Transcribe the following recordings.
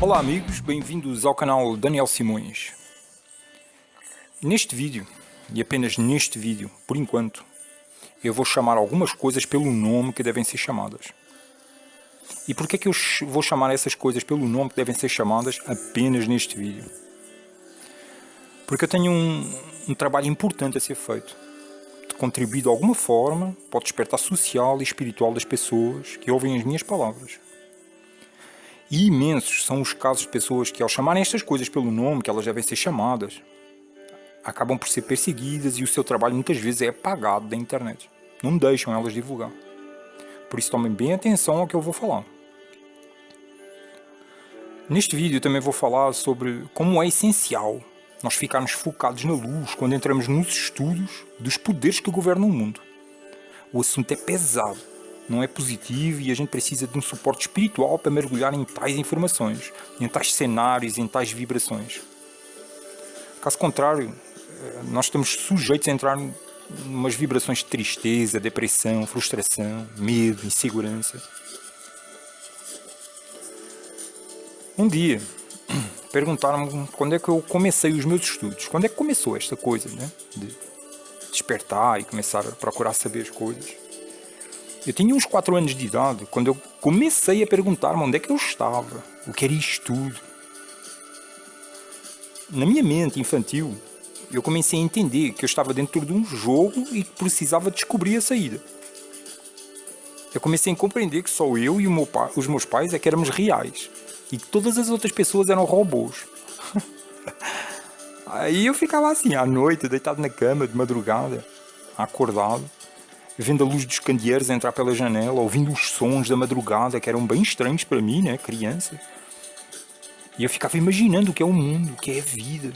Olá amigos, bem-vindos ao canal Daniel Simões. Neste vídeo, e apenas neste vídeo, por enquanto, eu vou chamar algumas coisas pelo nome que devem ser chamadas. E porquê é que eu vou chamar essas coisas pelo nome que devem ser chamadas apenas neste vídeo? Porque eu tenho um trabalho importante a ser feito, de contribuir de alguma forma para o despertar social e espiritual das pessoas que ouvem as minhas palavras. E imensos são os casos de pessoas que, ao chamarem estas coisas pelo nome que elas devem ser chamadas, acabam por ser perseguidas e o seu trabalho muitas vezes é apagado da internet. Não deixam elas divulgar. Por isso tomem bem atenção ao que eu vou falar. Neste vídeo também vou falar sobre como é essencial nós ficarmos focados na luz quando entramos nos estudos dos poderes que governam o mundo. O assunto é pesado, não é positivo e a gente precisa de um suporte espiritual para mergulhar em tais informações, em tais cenários, em tais vibrações. Caso contrário, nós estamos sujeitos a entrar em umas vibrações de tristeza, depressão, frustração, medo, insegurança. Um dia, perguntaram-me quando é que eu comecei os meus estudos. Quando é que começou esta coisa, né? De despertar e começar a procurar saber as coisas. Eu tinha uns 4 anos de idade quando eu comecei a perguntar-me onde é que eu estava, o que era isto tudo. Na minha mente infantil, eu comecei a entender que eu estava dentro de um jogo e que precisava descobrir a saída. Eu comecei a compreender que só eu e os meus pais é que éramos reais e que todas as outras pessoas eram robôs. Aí eu ficava assim, à noite, deitado na cama, de madrugada, acordado, vendo a luz dos candeeiros entrar pela janela, ouvindo os sons da madrugada, que eram bem estranhos para mim, né, criança. E eu ficava imaginando o que é o mundo, o que é a vida.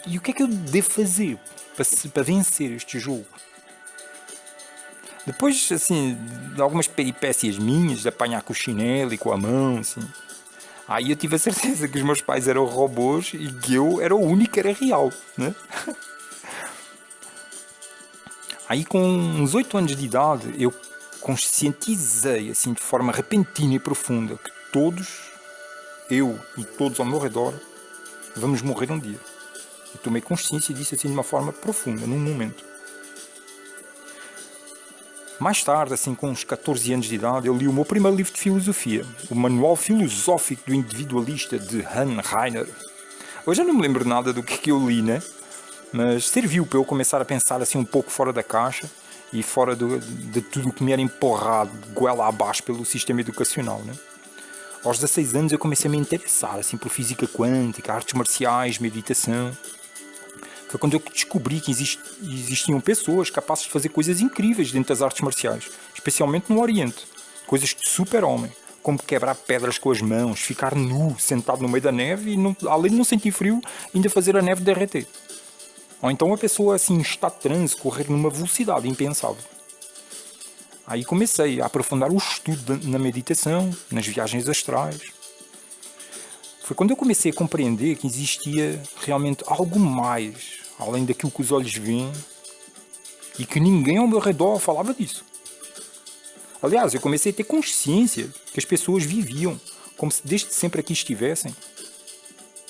E o que é que eu devo fazer para vencer este jogo? Depois, assim, de algumas peripécias minhas, de apanhar com o chinelo e com a mão, assim, aí eu tive a certeza que os meus pais eram robôs e que eu era o único que era real, né? Aí com uns 8 anos de idade eu conscientizei assim de forma repentina e profunda que todos, eu e todos ao meu redor, vamos morrer um dia. E tomei consciência disso assim de uma forma profunda, num momento. Mais tarde, assim com uns 14 anos de idade, eu li o meu primeiro livro de filosofia, o Manual Filosófico do Individualista de Han Reiner. Hoje eu não me lembro nada do que eu li, né? Mas serviu para eu começar a pensar assim um pouco fora da caixa e fora de tudo o que me era empurrado goela abaixo pelo sistema educacional, né? Aos 16 anos eu comecei a me interessar assim por física quântica, artes marciais, meditação. Foi quando eu descobri que existiam pessoas capazes de fazer coisas incríveis dentro das artes marciais, especialmente no Oriente. Coisas de super-homem, como quebrar pedras com as mãos, ficar nu, sentado no meio da neve e, além de não sentir frio, ainda fazer a neve derreter. Ou então a pessoa assim, em estado de transe, correr numa velocidade impensável. Aí comecei a aprofundar o estudo na meditação, nas viagens astrais. Foi quando eu comecei a compreender que existia realmente algo mais, além daquilo que os olhos veem, e que ninguém ao meu redor falava disso. Aliás, eu comecei a ter consciência que as pessoas viviam como se desde sempre aqui estivessem,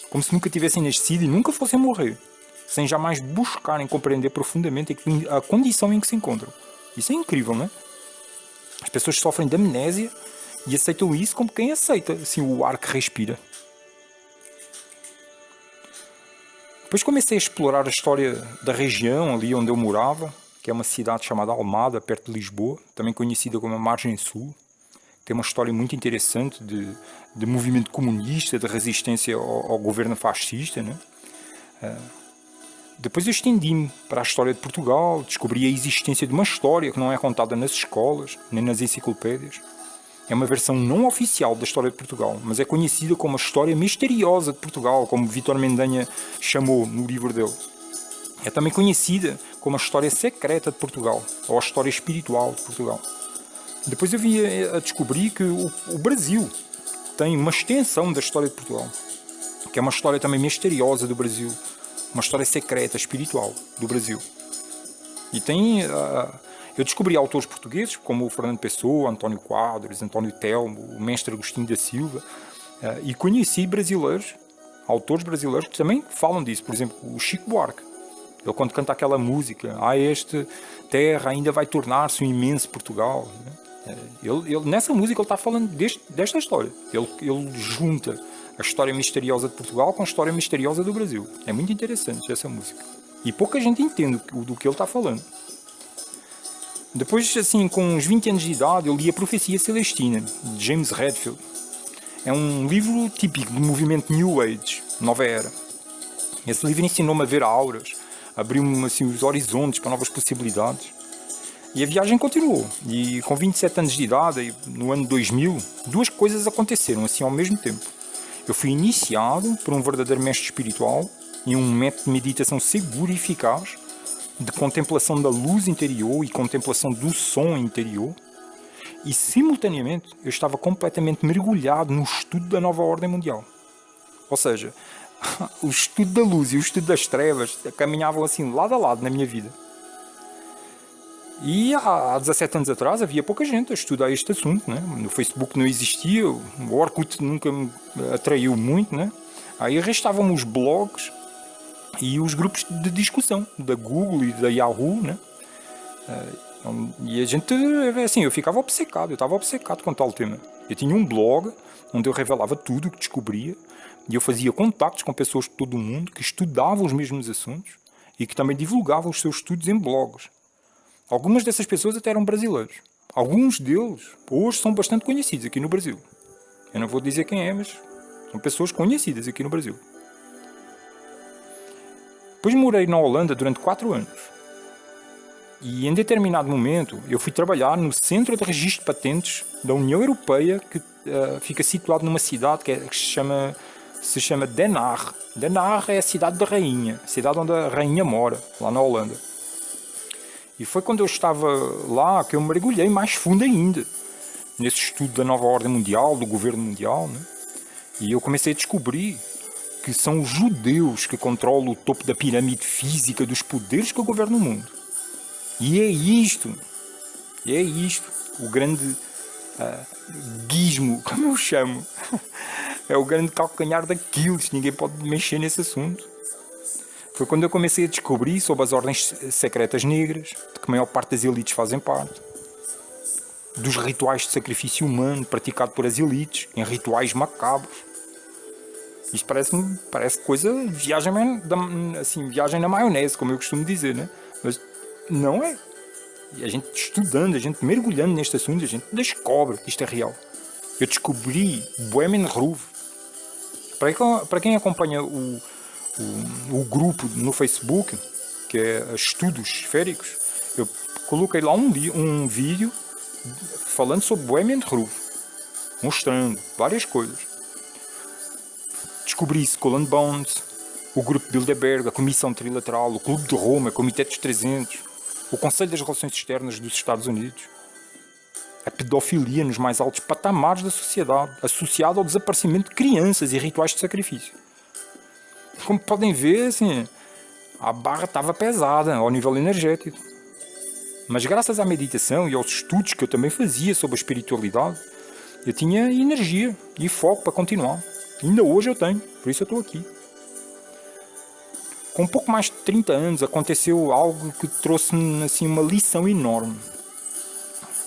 como se nunca tivessem nascido e nunca fossem morrer, sem jamais buscarem compreender profundamente a condição em que se encontram. Isso é incrível, não é? As pessoas sofrem de amnésia e aceitam isso como quem aceita assim, o ar que respira. Depois comecei a explorar a história da região ali onde eu morava, que é uma cidade chamada Almada, perto de Lisboa, também conhecida como a Margem Sul. Tem uma história muito interessante de movimento comunista, de resistência ao governo fascista, né? Depois eu estendi-me para a história de Portugal, descobri a existência de uma história que não é contada nas escolas, nem nas enciclopédias. É uma versão não oficial da história de Portugal, mas é conhecida como a história misteriosa de Portugal, como Vítor Mendanha chamou no livro dele. É também conhecida como a história secreta de Portugal, ou a história espiritual de Portugal. Depois eu vim a descobrir que o Brasil tem uma extensão da história de Portugal, que é uma história também misteriosa do Brasil, uma história secreta, espiritual do Brasil. E tem... eu descobri autores portugueses, como o Fernando Pessoa, António Quadros, António Telmo, o mestre Agostinho da Silva, E conheci brasileiros, autores brasileiros que também falam disso. Por exemplo, o Chico Buarque. Ele quando canta aquela música, esta terra ainda vai tornar-se um imenso Portugal. Nessa música ele está falando desta história. Ele junta a história misteriosa de Portugal com a história misteriosa do Brasil. É muito interessante essa música. E pouca gente entende do que ele está falando. Depois, assim, com uns 20 anos de idade, eu li A Profecia Celestina, de James Redfield. É um livro típico do movimento New Age, Nova Era. Esse livro ensinou-me a ver auras, abriu-me assim, os horizontes para novas possibilidades. E a viagem continuou. E com 27 anos de idade, no ano 2000, duas coisas aconteceram assim ao mesmo tempo. Eu fui iniciado por um verdadeiro mestre espiritual em um método de meditação seguro e eficaz, de contemplação da luz interior e contemplação do som interior. E, simultaneamente, eu estava completamente mergulhado no estudo da nova ordem mundial. Ou seja, o estudo da luz e o estudo das trevas caminhavam assim lado a lado na minha vida. E há 17 anos atrás havia pouca gente a estudar este assunto, né? No Facebook não existia, o Orkut nunca me atraiu muito, né? Aí restavam os blogs e os grupos de discussão da Google e da Yahoo, né? E a gente, assim, eu ficava obcecado, eu estava obcecado com tal tema. Eu tinha um blog onde eu revelava tudo o que descobria e eu fazia contactos com pessoas de todo o mundo que estudavam os mesmos assuntos e que também divulgavam os seus estudos em blogs. Algumas dessas pessoas até eram brasileiros. Alguns deles hoje são bastante conhecidos aqui no Brasil. Eu não vou dizer quem é, mas são pessoas conhecidas aqui no Brasil. Depois morei na Holanda durante 4 anos. E em determinado momento eu fui trabalhar no Centro de Registro de Patentes da União Europeia, que fica situado numa cidade que se chama Den Haag. Den Haag é a cidade da rainha, a cidade onde a rainha mora, lá na Holanda. E foi quando eu estava lá que eu mergulhei mais fundo ainda nesse estudo da nova ordem mundial, do governo mundial, né? E eu comecei a descobrir que são os judeus que controlam o topo da pirâmide física dos poderes que governam o mundo. E é isto, o grande gizmo, como eu chamo. É o grande calcanhar daqueles, ninguém pode mexer nesse assunto. Foi quando eu comecei a descobrir sobre as ordens secretas negras, de que a maior parte das elites fazem parte, dos rituais de sacrifício humano praticado por as elites, em rituais macabros. Isto parece coisa, viagem na maionese, como eu costumo dizer, né? Mas não é. E a gente estudando, a gente mergulhando neste assunto, a gente descobre que isto é real. Eu descobri Bohemian Groove. Para quem acompanha o grupo no Facebook, que é Estudos Esféricos, eu coloquei lá um vídeo falando sobre Bohemian Groove, mostrando várias coisas. Descobri Skull and Bones, o grupo Bilderberg, a Comissão Trilateral, o Clube de Roma, o Comitê dos 300, o Conselho das Relações Externas dos Estados Unidos, a pedofilia nos mais altos patamares da sociedade, associada ao desaparecimento de crianças e rituais de sacrifício. Como podem ver, assim, a barra estava pesada ao nível energético. Mas graças à meditação e aos estudos que eu também fazia sobre a espiritualidade, eu tinha energia e foco para continuar. Ainda hoje eu tenho, por isso eu estou aqui. Com um pouco mais de 30 anos aconteceu algo que trouxe-me assim, uma lição enorme.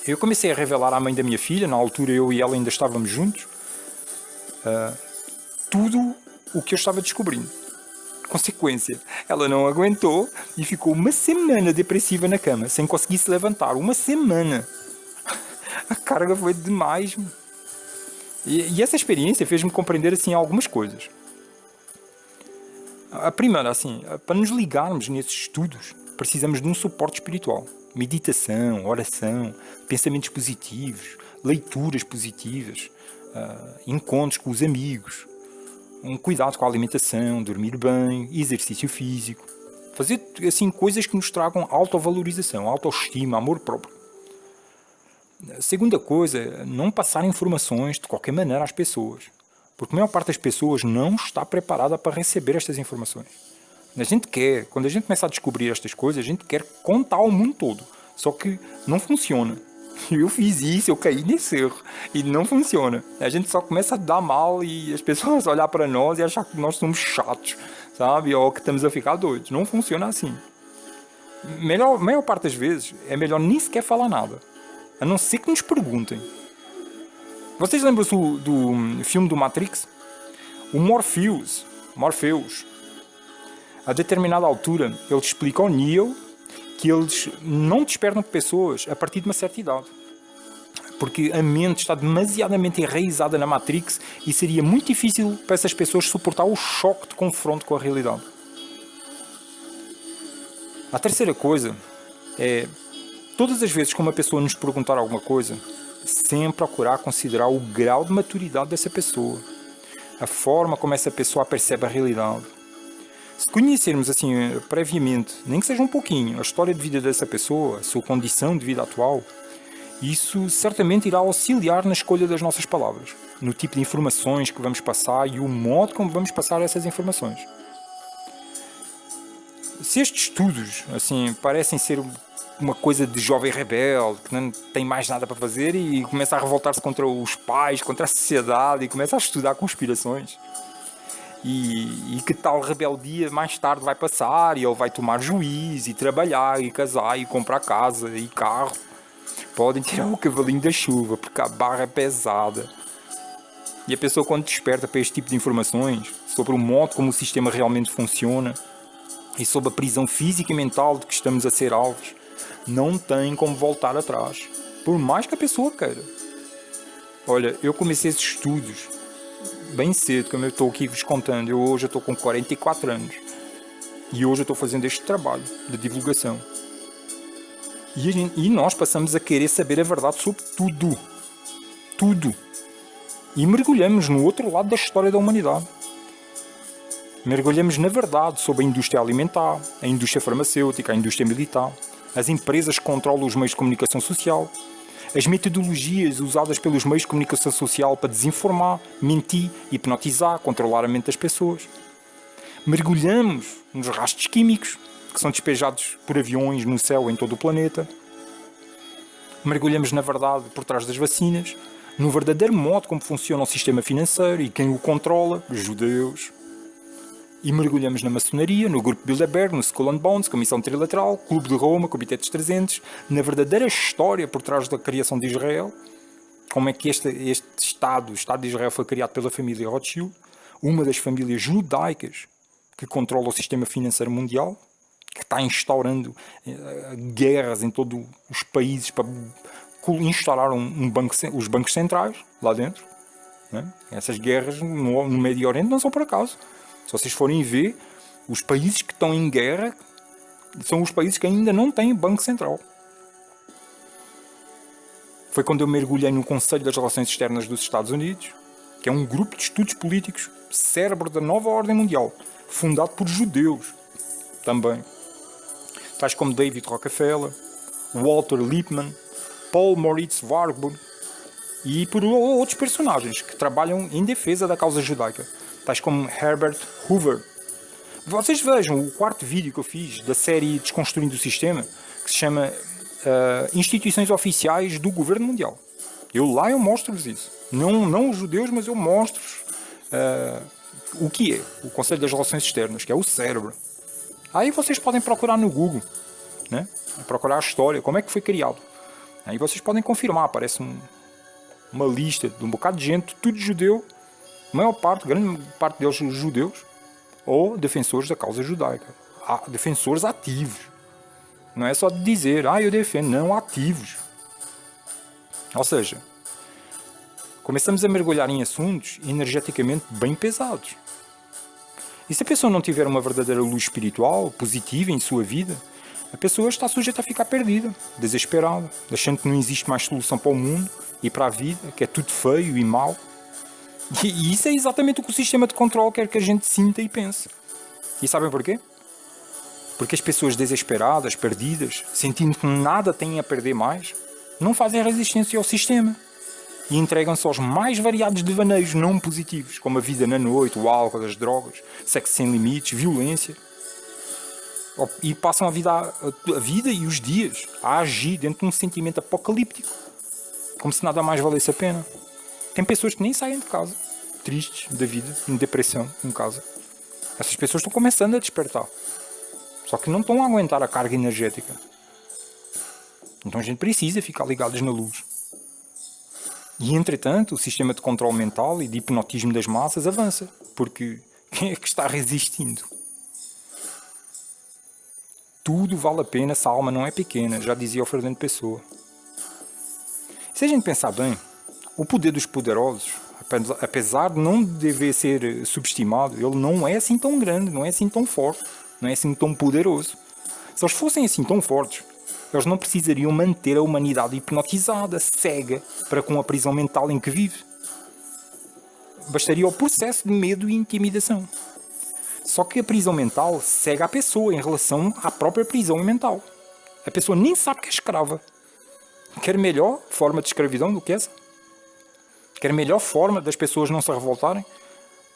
Eu comecei a revelar à mãe da minha filha, na altura eu e ela ainda estávamos juntos, tudo o que eu estava descobrindo. Consequência, ela não aguentou e ficou uma semana depressiva na cama, sem conseguir se levantar. Uma semana. A carga foi demais. E essa experiência fez-me compreender assim algumas coisas. A primeira, assim, para nos ligarmos nesses estudos, precisamos de um suporte espiritual. Meditação, oração, pensamentos positivos, leituras positivas, encontros com os amigos, um cuidado com a alimentação, dormir bem, exercício físico. Fazer assim, coisas que nos tragam autovalorização, autoestima, amor próprio. A segunda coisa é não passar informações de qualquer maneira às pessoas. Porque a maior parte das pessoas não está preparada para receber estas informações. Quando a gente começa a descobrir estas coisas, a gente quer contar ao mundo todo. Só que não funciona. Eu fiz isso, eu caí nesse erro. E não funciona. A gente só começa a dar mal e as pessoas a olhar para nós e achar que nós somos chatos, sabe? Ou que estamos a ficar doidos. Não funciona assim. Maior parte das vezes é melhor nem sequer falar nada. A não ser que nos perguntem. Vocês lembram-se do filme do Matrix? O Morpheus, a determinada altura, ele explica ao Neo que eles não despertam pessoas a partir de uma certa idade. Porque a mente está demasiadamente enraizada na Matrix e seria muito difícil para essas pessoas suportar o choque de confronto com a realidade. A terceira coisa é, todas as vezes que uma pessoa nos perguntar alguma coisa, sempre procurar considerar o grau de maturidade dessa pessoa, a forma como essa pessoa percebe a realidade. Se conhecermos assim previamente, nem que seja um pouquinho, a história de vida dessa pessoa, a sua condição de vida atual, isso certamente irá auxiliar na escolha das nossas palavras, no tipo de informações que vamos passar e o modo como vamos passar essas informações. Se estes estudos assim parecem ser uma coisa de jovem rebelde, que não tem mais nada para fazer e começa a revoltar-se contra os pais, contra a sociedade e começa a estudar conspirações, e que tal rebeldia mais tarde vai passar e ele vai tomar juízo e trabalhar e casar e comprar casa e carro, podem tirar o cavalinho da chuva porque a barra é pesada. E a pessoa, quando desperta para este tipo de informações sobre o modo como o sistema realmente funciona e sobre a prisão física e mental de que estamos a ser alvos, não tem como voltar atrás, por mais que a pessoa queira. Olha, eu comecei esses estudos bem cedo, como eu estou aqui vos contando. Hoje eu estou com 44 anos e hoje eu estou fazendo este trabalho de divulgação. E nós passamos a querer saber a verdade sobre tudo. Tudo. E mergulhamos no outro lado da história da humanidade. Mergulhamos na verdade sobre a indústria alimentar, a indústria farmacêutica, a indústria militar, as empresas que controlam os meios de comunicação social, as metodologias usadas pelos meios de comunicação social para desinformar, mentir, hipnotizar, controlar a mente das pessoas. Mergulhamos nos rastros químicos que são despejados por aviões no céu em todo o planeta. Mergulhamos na verdade por trás das vacinas, no verdadeiro modo como funciona o sistema financeiro e quem o controla, os judeus. E mergulhamos na maçonaria, no Grupo Bilderberg, no Skull and Bones, Comissão Trilateral, Clube de Roma, Comitê dos 300, na verdadeira história por trás da criação de Israel, como é que este Estado, o Estado de Israel, foi criado pela família Rothschild, uma das famílias judaicas que controla o sistema financeiro mundial, que está instaurando guerras em todos os países para instaurar os bancos centrais lá dentro. Né? Essas guerras no Médio Oriente não são por acaso. Se vocês forem ver, os países que estão em guerra são os países que ainda não têm Banco Central. Foi quando eu mergulhei no Conselho das Relações Externas dos Estados Unidos, que é um grupo de estudos políticos, cérebro da nova ordem mundial, fundado por judeus também. Tais como David Rockefeller, Walter Lippmann, Paul Moritz Warburg e por outros personagens que trabalham em defesa da causa judaica, tais como Herbert Hoover. Vocês vejam o quarto vídeo que eu fiz da série Desconstruindo o Sistema, que se chama Instituições Oficiais do Governo Mundial. Eu mostro-vos isso. Não os judeus, mas eu mostro-vos o que é o Conselho das Relações Externas, que é o cérebro. Aí vocês podem procurar no Google, né? Procurar a história, como é que foi criado. Aí vocês podem confirmar, aparece uma lista de um bocado de gente, tudo judeu, grande parte deles judeus, ou defensores da causa judaica. Defensores ativos. Não é só de dizer, eu defendo, não, ativos. Ou seja, começamos a mergulhar em assuntos energeticamente bem pesados. E se a pessoa não tiver uma verdadeira luz espiritual, positiva em sua vida, a pessoa está sujeita a ficar perdida, desesperada, achando que não existe mais solução para o mundo e para a vida, que é tudo feio e mau. E isso é exatamente o que o sistema de controle quer que a gente sinta e pense. E sabem porquê? Porque as pessoas desesperadas, perdidas, sentindo que nada têm a perder mais, não fazem resistência ao sistema e entregam-se aos mais variados devaneios não positivos, como a vida na noite, o álcool, as drogas, sexo sem limites, violência. E passam a vida e os dias a agir dentro de um sentimento apocalíptico Como se nada mais valesse a pena. Tem pessoas que nem saem de casa, tristes da vida, em depressão, em casa. Essas pessoas estão começando a despertar. Só que não estão a aguentar a carga energética. Então a gente precisa ficar ligados na luz. E entretanto, o sistema de controle mental e de hipnotismo das massas avança. Porque quem é que está resistindo? Tudo vale a pena se a alma não é pequena, já dizia o Fernando Pessoa. Se a gente pensar bem, o poder dos poderosos, apesar de não dever ser subestimado, ele não é assim tão grande, não é assim tão forte, não é assim tão poderoso. Se eles fossem assim tão fortes, eles não precisariam manter a humanidade hipnotizada, cega, para com a prisão mental em que vive. Bastaria o processo de medo e intimidação. Só que a prisão mental cega a pessoa em relação à própria prisão mental. A pessoa nem sabe que é escrava. Quer melhor forma de escravidão do que essa? Quer melhor forma das pessoas não se revoltarem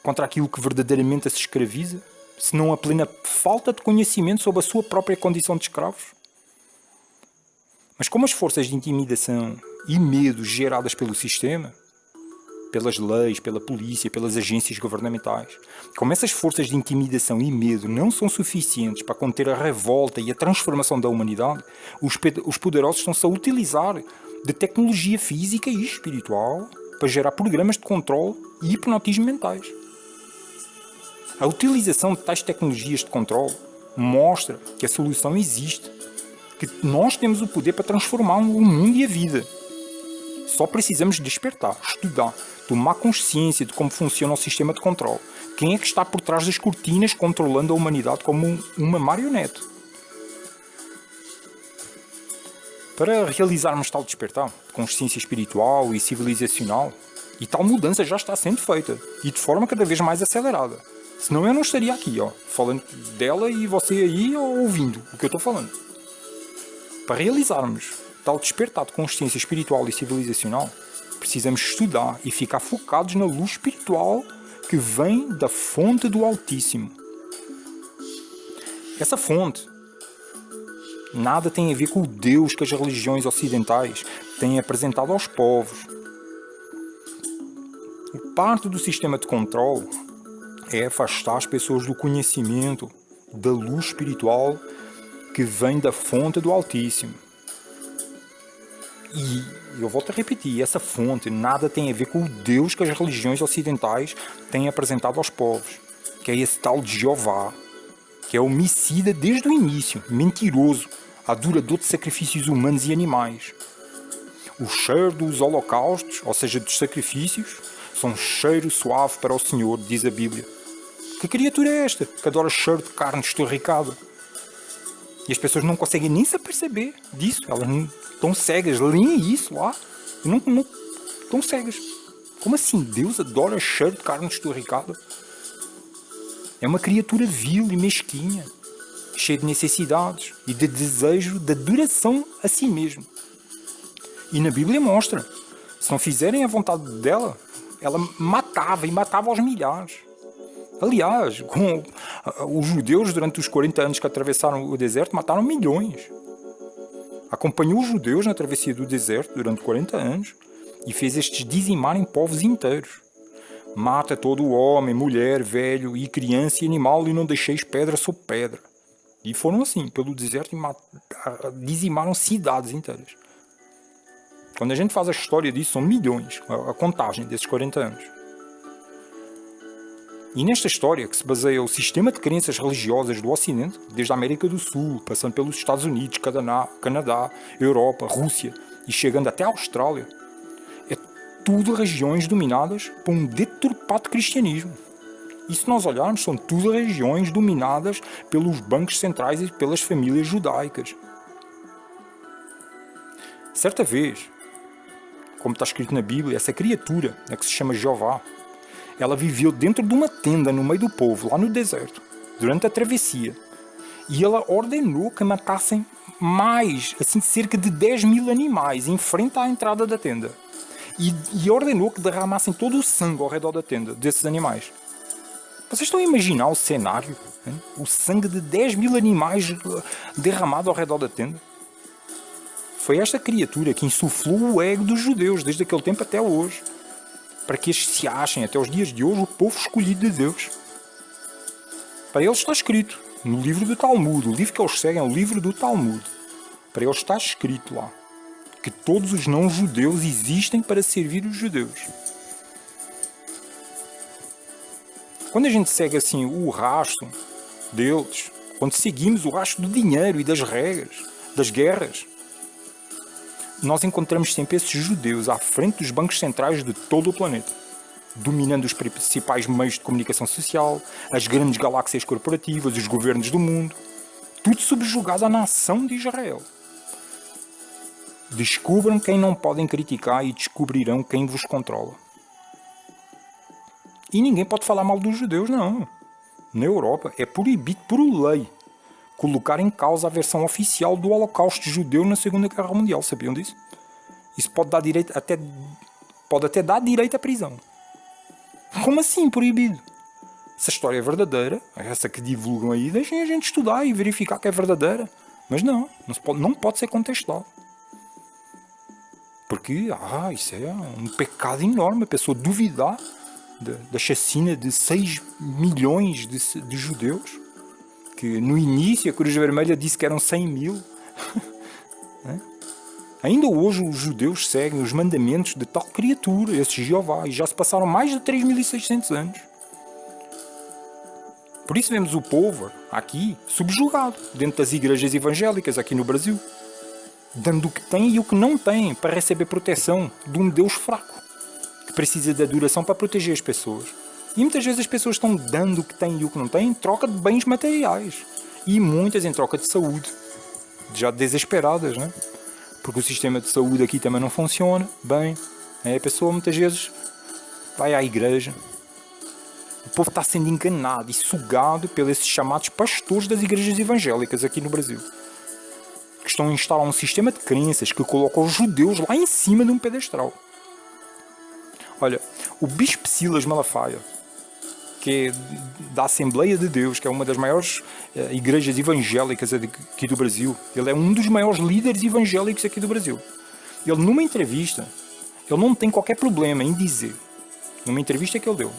contra aquilo que verdadeiramente as escraviza, se não a plena falta de conhecimento sobre a sua própria condição de escravos? Mas como as forças de intimidação e medo geradas pelo sistema, pelas leis, pela polícia, pelas agências governamentais, como essas forças de intimidação e medo não são suficientes para conter a revolta e a transformação da humanidade, os poderosos estão-se a utilizar de tecnologia física e espiritual para gerar programas de controle e hipnotismo mentais. A utilização de tais tecnologias de controle mostra que a solução existe, que nós temos o poder para transformar o mundo e a vida. Só precisamos despertar, estudar, tomar consciência de como funciona o sistema de controle. Quem é que está por trás das cortinas controlando a humanidade como uma marionete? Para realizarmos tal despertar, de consciência espiritual e civilizacional, e tal mudança já está sendo feita, e de forma cada vez mais acelerada. Senão eu não estaria aqui, falando dela e você aí ouvindo o que eu estou falando. Para realizarmos tal despertar de consciência espiritual e civilizacional, precisamos estudar e ficar focados na luz espiritual que vem da fonte do Altíssimo. Essa fonte nada tem a ver com o Deus que as religiões ocidentais têm apresentado aos povos. Parte do sistema de controle é afastar as pessoas do conhecimento, da luz espiritual que vem da fonte do Altíssimo. E eu volto a repetir, essa fonte nada tem a ver com o Deus que as religiões ocidentais têm apresentado aos povos, que é esse tal de Jeová, que é homicida desde o início, mentiroso, adorador de sacrifícios humanos e animais. O cheiro dos holocaustos, ou seja, dos sacrifícios, são um cheiro suave para o Senhor, diz a Bíblia. Que criatura é esta que adora cheiro de carne esturricada? E as pessoas não conseguem nem se aperceber disso. Elas não estão cegas, leem isso lá e não estão cegas. Como assim? Deus adora cheiro de carne esturricada? É uma criatura vil e mesquinha, cheia de necessidades e de desejo de adoração a si mesmo. E na Bíblia mostra, se não fizerem a vontade dela, ela matava e matava aos milhares. Aliás, com os judeus, durante os 40 anos que atravessaram o deserto, mataram milhões. Acompanhou os judeus na travessia do deserto durante 40 anos e fez estes dizimarem povos inteiros. Mata todo o homem, mulher, velho e criança e animal e não deixeis pedra sobre pedra. E foram assim, pelo deserto, e dizimaram cidades inteiras. Quando a gente faz a história disso, são milhões, a contagem desses 40 anos. E nesta história, que se baseia o sistema de crenças religiosas do Ocidente, desde a América do Sul, passando pelos Estados Unidos, Canadá, Europa, Rússia e chegando até a Austrália, é tudo regiões dominadas por um deturpado cristianismo. E se nós olharmos, são tudo regiões dominadas pelos bancos centrais e pelas famílias judaicas. Certa vez, como está escrito na Bíblia, essa criatura, que se chama Jeová, ela viveu dentro de uma tenda no meio do povo, lá no deserto, durante a travessia. E ela ordenou que matassem mais, assim, cerca de 10.000 animais em frente à entrada da tenda. E ordenou que derramassem todo o sangue ao redor da tenda, desses animais. Vocês estão a imaginar o cenário? Hein? O sangue de 10.000 animais derramado ao redor da tenda? Foi esta criatura que insuflou o ego dos judeus desde aquele tempo até hoje, para que estes se achem até os dias de hoje o povo escolhido de Deus. Para eles está escrito no livro do Talmud, o livro que eles seguem é o livro do Talmud. Para eles está escrito lá que todos os não-judeus existem para servir os judeus. Quando a gente segue assim o rastro deles, quando seguimos o rastro do dinheiro e das regras, das guerras, nós encontramos sempre esses judeus à frente dos bancos centrais de todo o planeta, dominando os principais meios de comunicação social, as grandes galáxias corporativas, os governos do mundo, tudo subjugado à nação de Israel. Descubram quem não podem criticar e descobrirão quem vos controla. E ninguém pode falar mal dos judeus, não. Na Europa é proibido por lei colocar em causa a versão oficial do Holocausto judeu na Segunda Guerra Mundial. Sabiam disso? Isso pode até dar direito à prisão. Como assim proibido? Se a história é verdadeira, essa que divulgam aí, deixem a gente estudar e verificar que é verdadeira. Mas não pode ser contestado. Porque isso é um pecado enorme, a pessoa duvidar da chacina de 6 milhões de judeus, que no início a Cruz Vermelha disse que eram 100 mil. Ainda hoje os judeus seguem os mandamentos de tal criatura, esse Jeová, e já se passaram mais de 3.600 anos. Por isso vemos o povo aqui subjugado dentro das igrejas evangélicas aqui no Brasil, dando o que tem e o que não tem para receber proteção de um Deus fraco, que precisa de adoração para proteger as pessoas. E muitas vezes as pessoas estão dando o que têm e o que não têm em troca de bens materiais. E muitas em troca de saúde. Já desesperadas, né? Porque o sistema de saúde aqui também não funciona bem. A pessoa muitas vezes vai à igreja. O povo está sendo enganado e sugado pelos chamados pastores das igrejas evangélicas aqui no Brasil, que estão a instalar um sistema de crenças que coloca os judeus lá em cima de um pedestal. Olha, o Bispo Silas Malafaia, que é da Assembleia de Deus, que é uma das maiores igrejas evangélicas aqui do Brasil, ele é um dos maiores líderes evangélicos aqui do Brasil. Ele, numa entrevista, ele não tem qualquer problema em dizer, numa entrevista que ele deu,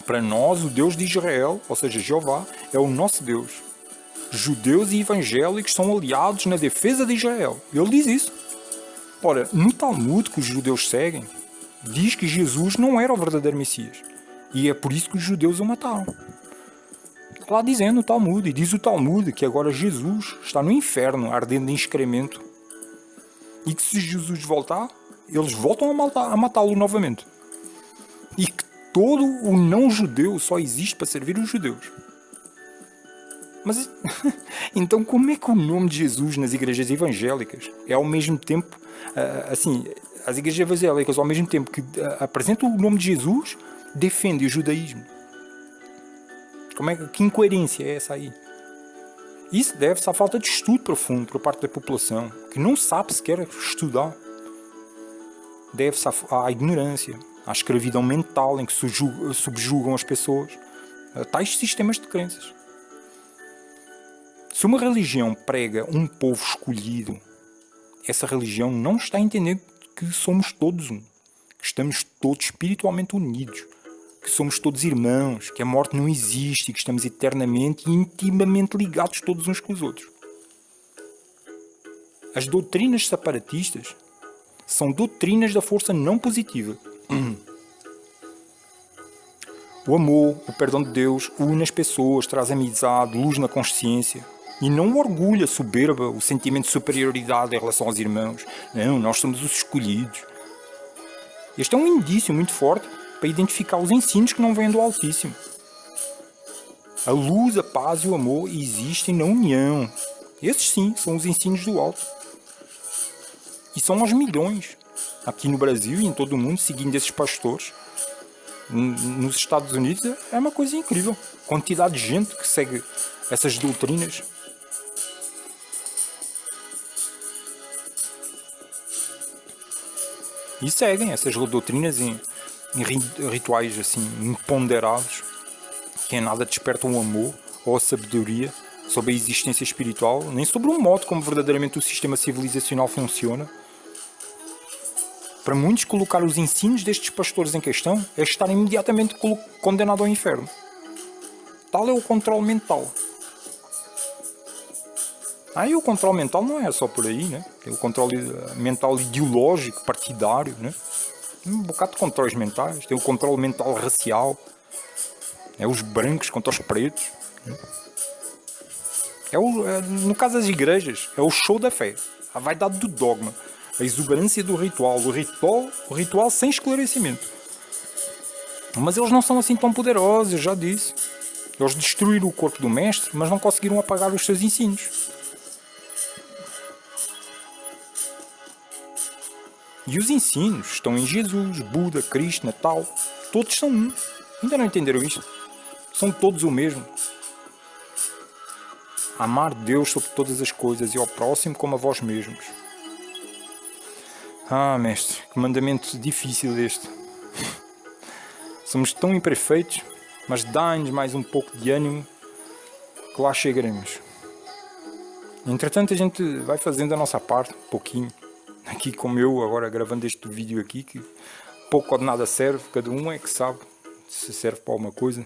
para nós o Deus de Israel, ou seja, Jeová, é o nosso Deus. Judeus e evangélicos são aliados na defesa de Israel. Ele diz isso. Ora, no Talmud que os judeus seguem, diz que Jesus não era o verdadeiro Messias. E é por isso que os judeus o mataram. Está lá dizendo o Talmud, e diz o Talmud que agora Jesus está no inferno, ardendo em excremento. E que se Jesus voltar, eles voltam a matá-lo novamente. E que todo o não-judeu só existe para servir os judeus. Mas então como é que o nome de Jesus nas igrejas evangélicas é ao mesmo tempo, assim, as igrejas evangélicas ao mesmo tempo que apresentam o nome de Jesus, defendem o judaísmo? Que incoerência é essa aí? Isso deve-se à falta de estudo profundo por parte da população, que não sabe sequer estudar. Deve-se à ignorância, à escravidão mental em que subjugam as pessoas, a tais sistemas de crenças. Se uma religião prega um povo escolhido, essa religião não está a entender que somos todos um, que estamos todos espiritualmente unidos, que somos todos irmãos, que a morte não existe, que estamos eternamente e intimamente ligados todos uns com os outros. As doutrinas separatistas são doutrinas da força não positiva. O amor, o perdão de Deus, une as pessoas, traz amizade, luz na consciência. E não orgulho, a soberba, o sentimento de superioridade em relação aos irmãos. Não, nós somos os escolhidos. Este é um indício muito forte para identificar os ensinos que não vêm do Altíssimo. A luz, a paz e o amor existem na união. Esses sim são os ensinos do alto. E são aos milhões, aqui no Brasil e em todo o mundo, seguindo esses pastores. Nos Estados Unidos é uma coisa incrível. A quantidade de gente que segue essas doutrinas. E seguem essas doutrinas em rituais assim imponderados, que em nada despertam o amor ou a sabedoria, sobre a existência espiritual, nem sobre o modo como verdadeiramente o sistema civilizacional funciona. Para muitos, colocar os ensinos destes pastores em questão é estar imediatamente condenado ao inferno. Tal é o controle mental. E o controle mental não é só por aí, né? Tem o controle mental ideológico, partidário, né? Um bocado de controles mentais. Tem o controle mental racial. É os brancos contra os pretos. Né? No caso das igrejas, é o show da fé. A vaidade do dogma. A exuberância do ritual. O ritual sem esclarecimento. Mas eles não são assim tão poderosos, eu já disse. Eles destruíram o corpo do mestre, mas não conseguiram apagar os seus ensinos. E os ensinos estão em Jesus, Buda, Cristo, Natal. Todos são um. Ainda não entenderam isto? São todos o mesmo. Amar Deus sobre todas as coisas e ao próximo como a vós mesmos. Mestre, que mandamento difícil este. Somos tão imperfeitos, mas dá-nos mais um pouco de ânimo que lá chegaremos. Entretanto, a gente vai fazendo a nossa parte, um pouquinho. Aqui como eu, agora gravando este vídeo aqui, que pouco ou de nada serve, cada um é que sabe se serve para alguma coisa.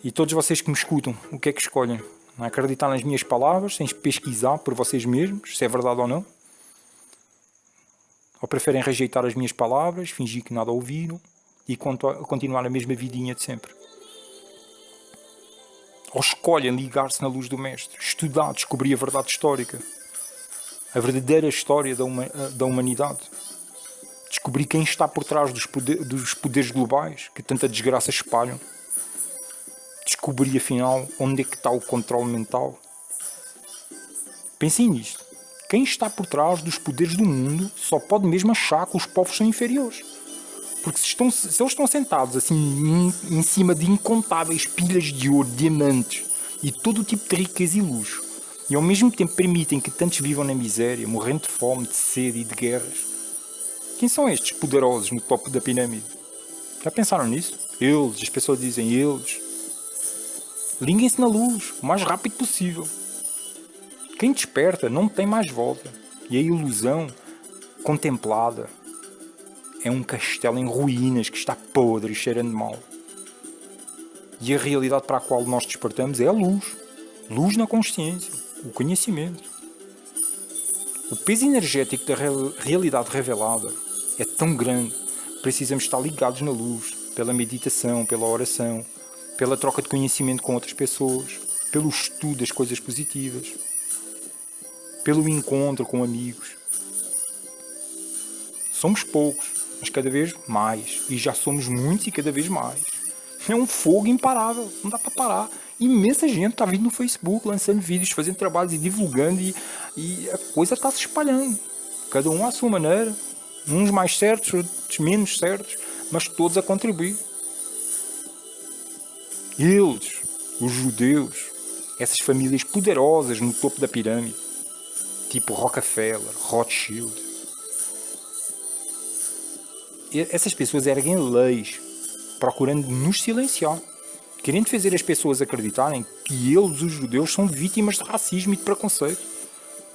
E todos vocês que me escutam, o que é que escolhem? Acreditar nas minhas palavras, sem pesquisar por vocês mesmos, se é verdade ou não? Ou preferem rejeitar as minhas palavras, fingir que nada ouviram e continuar a mesma vidinha de sempre? Ou escolhem ligar-se na luz do Mestre, estudar, descobrir a verdade histórica, a verdadeira história da humanidade, descobrir quem está por trás dos poderes globais que tanta desgraça espalham, descobrir afinal onde é que está o controle mental. Pensem nisto. Quem está por trás dos poderes do mundo só pode mesmo achar que os povos são inferiores. Porque se eles estão sentados assim em cima de incontáveis pilhas de ouro, diamantes e todo o tipo de riqueza e luxo, e ao mesmo tempo permitem que tantos vivam na miséria, morrendo de fome, de sede e de guerras, quem são estes poderosos no topo da pirâmide? Já pensaram nisso? Eles, as pessoas dizem eles. Liguem-se na luz, o mais rápido possível. Quem desperta não tem mais volta. E a ilusão contemplada é um castelo em ruínas que está podre e cheirando mal. E a realidade para a qual nós despertamos é a luz. Luz na consciência, o conhecimento. O peso energético da realidade revelada é tão grande. Precisamos estar ligados na luz, pela meditação, pela oração, pela troca de conhecimento com outras pessoas, pelo estudo das coisas positivas, pelo encontro com amigos. Somos poucos, mas cada vez mais. E já somos muitos e cada vez mais. É um fogo imparável, não dá para parar. Imensa gente está vindo no Facebook, lançando vídeos, fazendo trabalhos e divulgando, e a coisa está se espalhando. Cada um à sua maneira, uns mais certos, outros menos certos, mas todos a contribuir. Eles, os judeus, essas famílias poderosas no topo da pirâmide, tipo Rockefeller, Rothschild, essas pessoas erguem leis, procurando nos silenciar, querendo fazer as pessoas acreditarem que eles, os judeus, são vítimas de racismo e de preconceito,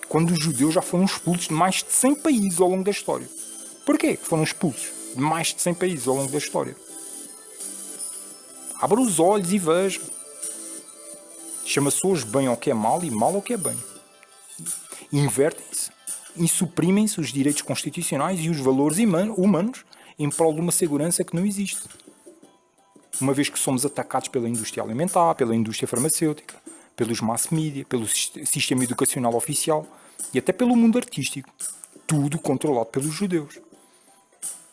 quando os judeus já foram expulsos de mais de 100 países ao longo da história. Porquê que foram expulsos de mais de 100 países ao longo da história? Abra os olhos e veja. Chama-se hoje bem ao que é mal e mal ao que é bem. Invertem-se e suprimem-se os direitos constitucionais e os valores humanos em prol de uma segurança que não existe. Uma vez que somos atacados pela indústria alimentar, pela indústria farmacêutica, pelos mass media, pelo sistema educacional oficial e até pelo mundo artístico. Tudo controlado pelos judeus.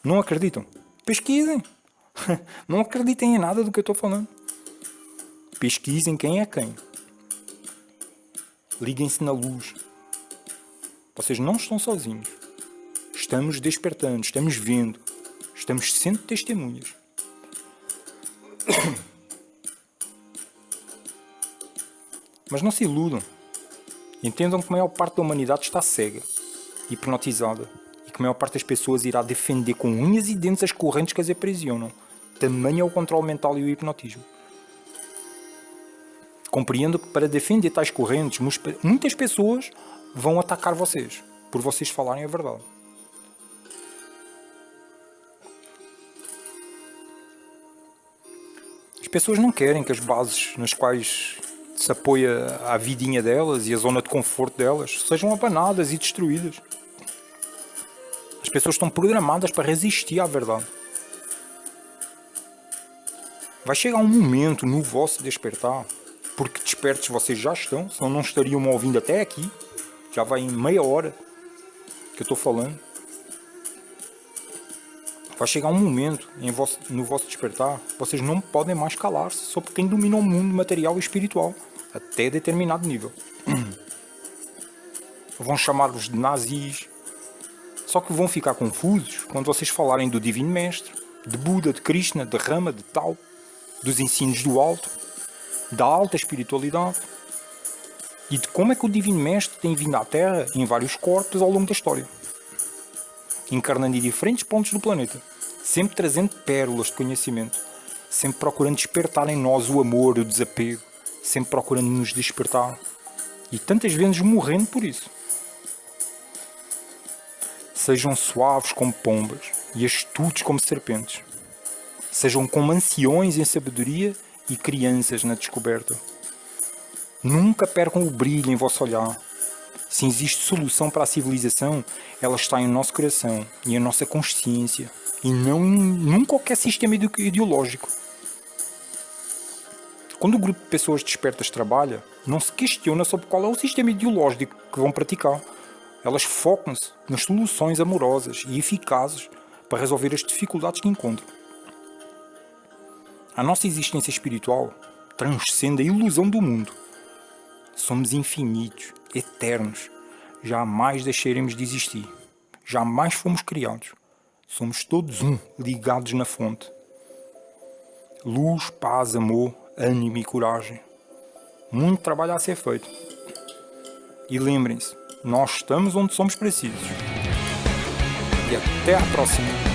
Não acreditam? Pesquisem. Não acreditem em nada do que eu estou falando. Pesquisem quem é quem. Liguem-se na luz. Vocês não estão sozinhos. Estamos despertando, estamos vendo, estamos sendo testemunhas. Mas não se iludam. Entendam que a maior parte da humanidade está cega, hipnotizada, e que a maior parte das pessoas irá defender com unhas e dentes as correntes que as aprisionam. Tamanho é o controle mental e o hipnotismo. Compreendo que para defender tais correntes, muitas pessoas vão atacar vocês, por vocês falarem a verdade. As pessoas não querem que as bases nas quais se apoia a vidinha delas e a zona de conforto delas sejam abanadas e destruídas. As pessoas estão programadas para resistir à verdade. Vai chegar um momento no vosso despertar, porque despertos vocês já estão, senão não estariam me ouvindo até aqui. Já vai em meia hora que eu estou falando. Vai chegar um momento no vosso despertar, vocês não podem mais calar-se sobre quem domina o mundo material e espiritual, até determinado nível. Vão chamar-vos de nazis, só que vão ficar confusos quando vocês falarem do Divino Mestre, de Buda, de Krishna, de Rama, de Tao, dos ensinos do alto, da alta espiritualidade e de como é que o Divino Mestre tem vindo à Terra em vários corpos ao longo da história, encarnando em diferentes pontos do planeta, sempre trazendo pérolas de conhecimento, sempre procurando despertar em nós o amor, o desapego, sempre procurando nos despertar e tantas vezes morrendo por isso. Sejam suaves como pombas e astutos como serpentes. Sejam como anciões em sabedoria e crianças na descoberta. Nunca percam o brilho em vosso olhar. Se existe solução para a civilização, ela está em nosso coração e em nossa consciência, e não em qualquer sistema ideológico. Quando o grupo de pessoas despertas trabalha, não se questiona sobre qual é o sistema ideológico que vão praticar. Elas focam-se nas soluções amorosas e eficazes para resolver as dificuldades que encontram. A nossa existência espiritual transcende a ilusão do mundo. Somos infinitos, eternos. Jamais deixaremos de existir. Jamais fomos criados. Somos todos um, ligados na fonte. Luz, paz, amor, ânimo e coragem. Muito trabalho a ser feito. E lembrem-se, nós estamos onde somos precisos. E até à próxima.